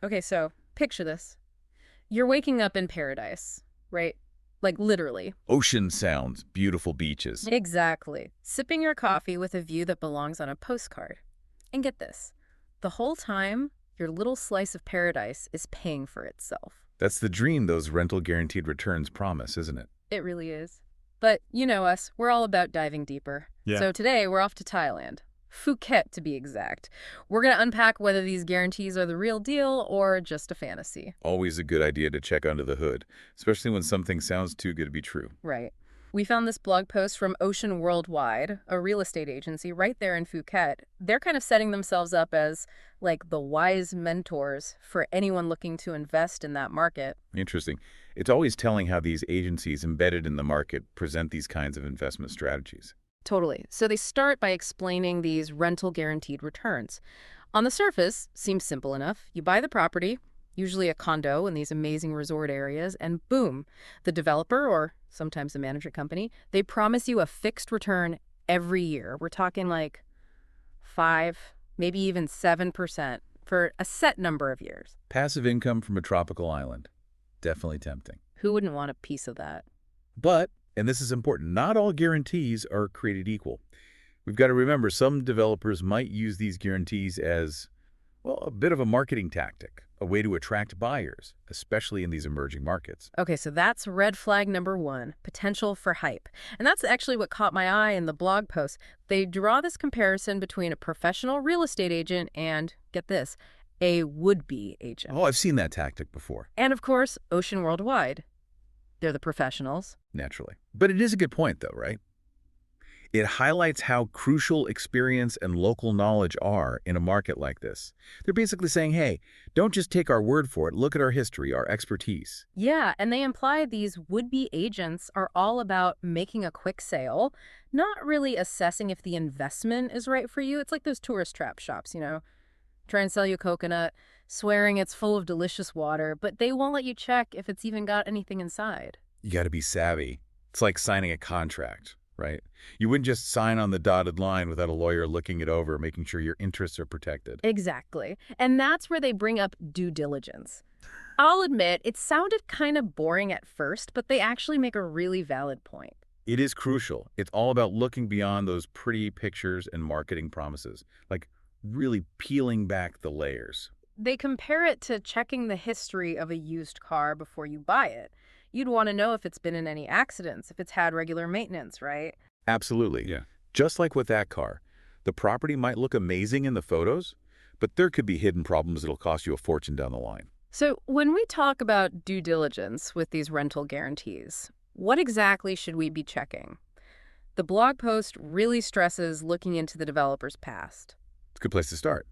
Okay, so picture this. You're waking up in paradise, right? Like literally. Ocean sounds, beautiful beaches. Exactly. Sipping your coffee with a view that belongs on a postcard. And get this. The whole time, your little slice of paradise is paying for itself. That's the dream those rental guaranteed returns promise, isn't it? It really is. But you know us, we're all about diving deeper. Yeah. So today we're off to Thailand. Phuket, to be exact. We're going to unpack whether these guarantees are the real deal or just a fantasy. Always a good idea to check under the hood, especially when something sounds too good to be true. Right. We found this blog post from Ocean Worldwide, a real estate agency right there in Phuket. They're kind of setting themselves up as like the wise mentors for anyone looking to invest in that market. Interesting. It's always telling how these agencies embedded in the market present these kinds of investment strategies. Totally. So they start by explaining these rental guaranteed returns. On the surface, seems simple enough. You buy the property, usually a condo in these amazing resort areas, and boom, the developer or sometimes the management company, they promise you a fixed return every year. We're talking like 5, maybe even 7% for a set number of years. Passive income from a tropical island. Definitely tempting. Who wouldn't want a piece of that? But, and this is important, not all guarantees are created equal. We've got to remember some developers might use these guarantees as, well, a bit of a marketing tactic, a way to attract buyers, especially in these emerging markets. Okay, so that's red flag number 1, potential for hype. And that's actually what caught my eye in the blog post. They draw this comparison between a professional real estate agent and, get this, a would-be agent. Oh, I've seen that tactic before. And of course, Ocean Worldwide. They're the professionals. Naturally. But it is a good point, though, right? It highlights how crucial experience and local knowledge are in a market like this. They're basically saying, hey, don't just take our word for it. Look at our history, our expertise. Yeah, and they imply these would-be agents are all about making a quick sale, not really assessing if the investment is right for you. It's like those tourist trap shops, try and sell you a coconut, swearing it's full of delicious water, but they won't let you check if it's even got anything inside. You got to be savvy. It's like signing a contract, right? You wouldn't just sign on the dotted line without a lawyer looking it over, making sure your interests are protected. Exactly. And that's where they bring up due diligence. I'll admit, it sounded kind of boring at first, but they actually make a really valid point. It is crucial. It's all about looking beyond those pretty pictures and marketing promises, like really peeling back the layers. They compare it to checking the history of a used car before you buy it. You'd want to know if it's been in any accidents, if it's had regular maintenance, right? Absolutely. Yeah. Just like with that car, the property might look amazing in the photos, but there could be hidden problems that'll cost you a fortune down the line. So when we talk about due diligence with these rental guarantees, what exactly should we be checking? The blog post really stresses looking into the developer's past. It's a good place to start.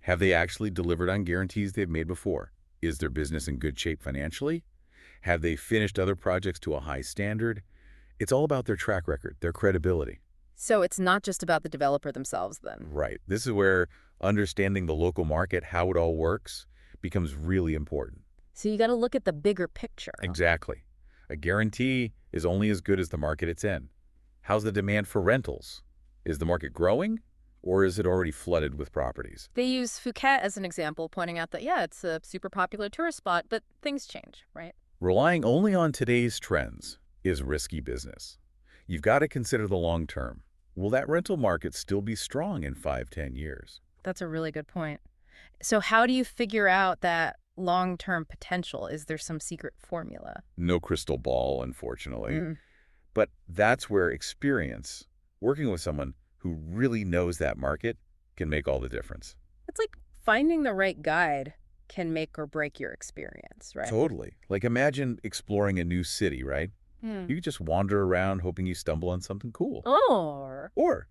Have they actually delivered on guarantees they've made before? Is their business in good shape financially? Have they finished other projects to a high standard? It's all about their track record, their credibility. So it's not just about the developer themselves then. Right. This is where understanding the local market, how it all works, becomes really important. So you got to look at the bigger picture. Exactly. A guarantee is only as good as the market it's in. How's the demand for rentals? Is the market growing? Or is it already flooded with properties? They use Phuket as an example, pointing out that, yeah, it's a super popular tourist spot, but things change, right? Relying only on today's trends is risky business. You've got to consider the long term. Will that rental market still be strong in 5, 10 years? That's a really good point. So how do you figure out that long-term potential? Is there some secret formula? No crystal ball, unfortunately. Mm. But that's where experience, working with someone who really knows that market, can make all the difference. It's like finding the right guide can make or break your experience, right? Totally. Like imagine exploring a new city, right? Hmm. You could just wander around hoping you stumble on something cool. Or, Or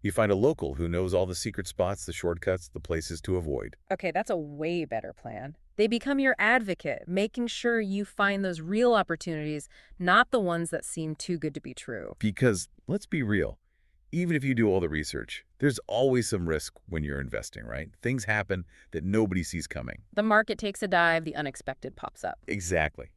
you find a local who knows all the secret spots, the shortcuts, the places to avoid. okay, that's a way better plan. They become your advocate, making sure you find those real opportunities, not the ones that seem too good to be true. Because let's be real, even if you do all the research, there's always some risk when you're investing, right? Things happen that nobody sees coming. The market takes a dive, the unexpected pops up. Exactly.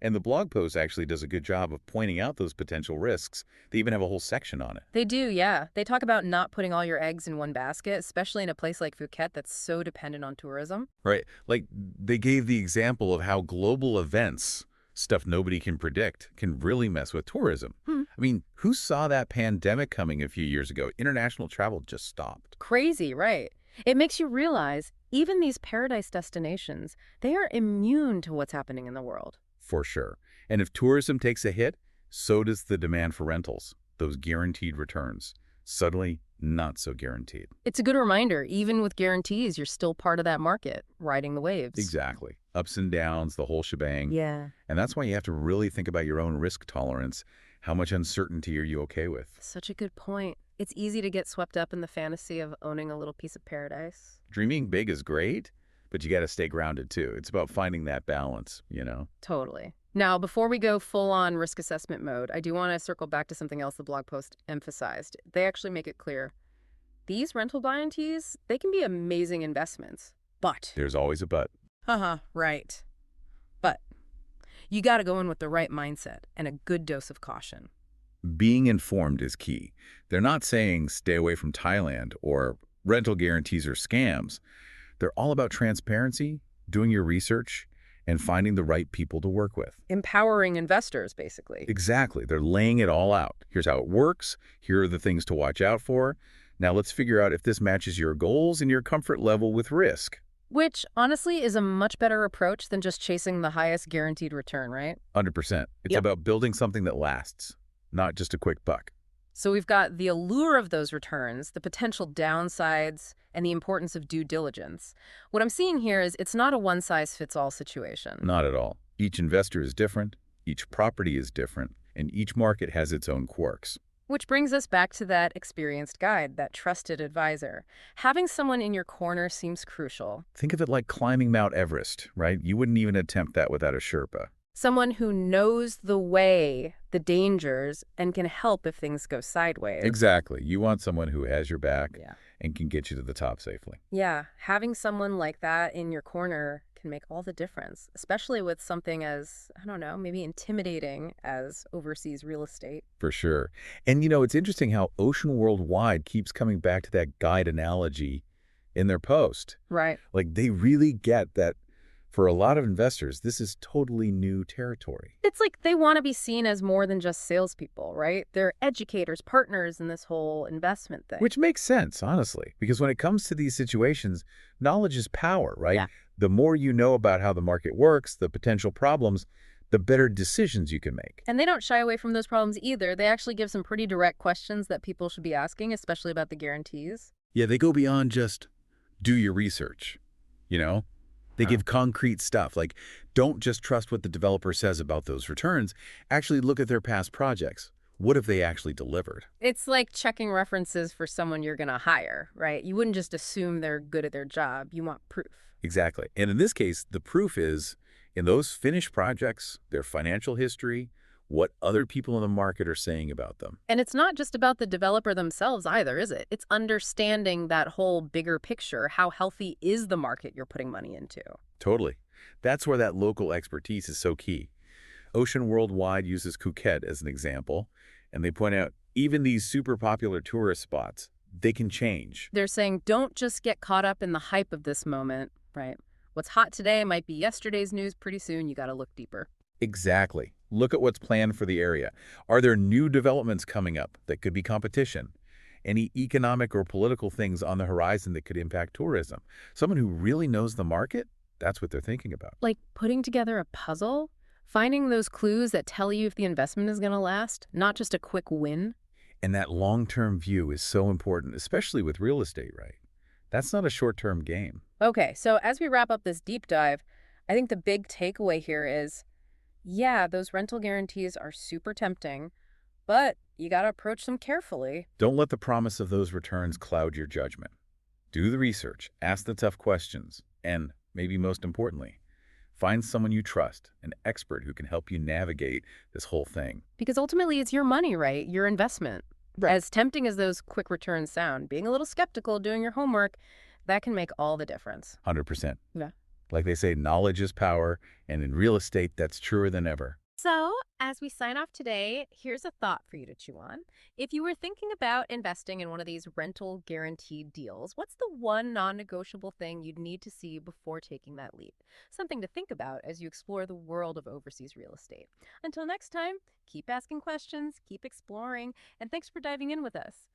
And the blog post actually does a good job of pointing out those potential risks. They even have a whole section on it. They do, yeah. They talk about not putting all your eggs in one basket, especially in a place like Phuket that's so dependent on tourism. Right. Like they gave the example of how global events, stuff nobody can predict, can really mess with tourism. Hmm. I mean, who saw that pandemic coming a few years ago? International travel just stopped. Crazy, right? It makes you realize even these paradise destinations, they are immune to what's happening in the world. For sure. And if tourism takes a hit, so does the demand for rentals, those guaranteed returns. Suddenly, not so guaranteed. It's a good reminder, even with guarantees, you're still part of that market, riding the waves. Exactly. Ups and downs, the whole shebang. Yeah. And that's why you have to really think about your own risk tolerance. How much uncertainty are you okay with? Such a good point. It's easy to get swept up in the fantasy of owning a little piece of paradise. Dreaming big is great, but you got to stay grounded too. It's about finding that balance, you know? Totally. Now, before we go full-on risk assessment mode, I do want to circle back to something else the blog post emphasized. They actually make it clear. These rental guarantees, they can be amazing investments, but... There's always a but. Haha, right. But you got to go in with the right mindset and a good dose of caution. Being informed is key. They're not saying stay away from Thailand or rental guarantees are scams. They're all about transparency, doing your research, and finding the right people to work with. Empowering investors, basically. Exactly. They're laying it all out. Here's how it works. Here are the things to watch out for. Now let's figure out if this matches your goals and your comfort level with risk. Which, honestly, is a much better approach than just chasing the highest guaranteed return, right? 100%. It's about building something that lasts, not just a quick buck. So we've got the allure of those returns, the potential downsides, and the importance of due diligence. What I'm seeing here is it's not a one-size-fits-all situation. Not at all. Each investor is different, each property is different, and each market has its own quirks. Which brings us back to that experienced guide, that trusted advisor. Having someone in your corner seems crucial. Think of it like climbing Mount Everest, right? You wouldn't even attempt that without a Sherpa. Someone who knows the way, the dangers, and can help if things go sideways. Exactly. You want someone who has your back Yeah. and can get you to the top safely. Yeah, having someone like that in your corner can make all the difference, especially with something as, I don't know, maybe intimidating as overseas real estate. For sure. And you know, it's interesting how Ocean Worldwide keeps coming back to that guide analogy in their post. Right. Like they really get that for a lot of investors, this is totally new territory. It's like they want to be seen as more than just salespeople, right? They're educators, partners in this whole investment thing. Which makes sense, honestly, because when it comes to these situations, knowledge is power, right? Yeah. The more you know about how the market works, the potential problems, the better decisions you can make. And they don't shy away from those problems either. They actually give some pretty direct questions that people should be asking, especially about the guarantees. Yeah, they go beyond just do your research, you know? They give concrete stuff, like don't just trust what the developer says about those returns. Actually look at their past projects. What have they actually delivered? It's like checking references for someone you're going to hire, right? You wouldn't just assume they're good at their job. You want proof. Exactly. And in this case, the proof is in those finished projects, their financial history, what other people in the market are saying about them. And it's not just about the developer themselves either, is it? It's understanding that whole bigger picture. How healthy is the market you're putting money into? Totally. That's where that local expertise is so key. Ocean Worldwide uses Phuket as an example, and they point out even these super popular tourist spots, they can change. They're saying don't just get caught up in the hype of this moment, right? What's hot today might be yesterday's news. Pretty soon, you got to look deeper. Exactly. Look at what's planned for the area. Are there new developments coming up that could be competition? Any economic or political things on the horizon that could impact tourism? Someone who really knows the market, that's what they're thinking about. Like putting together a puzzle, finding those clues that tell you if the investment is going to last, not just a quick win. And that long-term view is so important, especially with real estate, right? That's not a short-term game. Okay, so as we wrap up this deep dive, I think the big takeaway here is, yeah, those rental guarantees are super tempting, but you got to approach them carefully. Don't let the promise of those returns cloud your judgment. Do the research, ask the tough questions, and maybe most importantly, find someone you trust, an expert who can help you navigate this whole thing. Because ultimately, it's your money, right? Your investment. Right. As tempting as those quick returns sound, being a little skeptical, doing your homework, that can make all the difference. 100%. Yeah. Like they say, knowledge is power, and in real estate, that's truer than ever. So, as we sign off today, here's a thought for you to chew on. If you were thinking about investing in one of these rental guaranteed deals, what's the one non negotiable thing you'd need to see before taking that leap? Something to think about as you explore the world of overseas real estate. Until next time, keep asking questions, keep exploring, and thanks for diving in with us.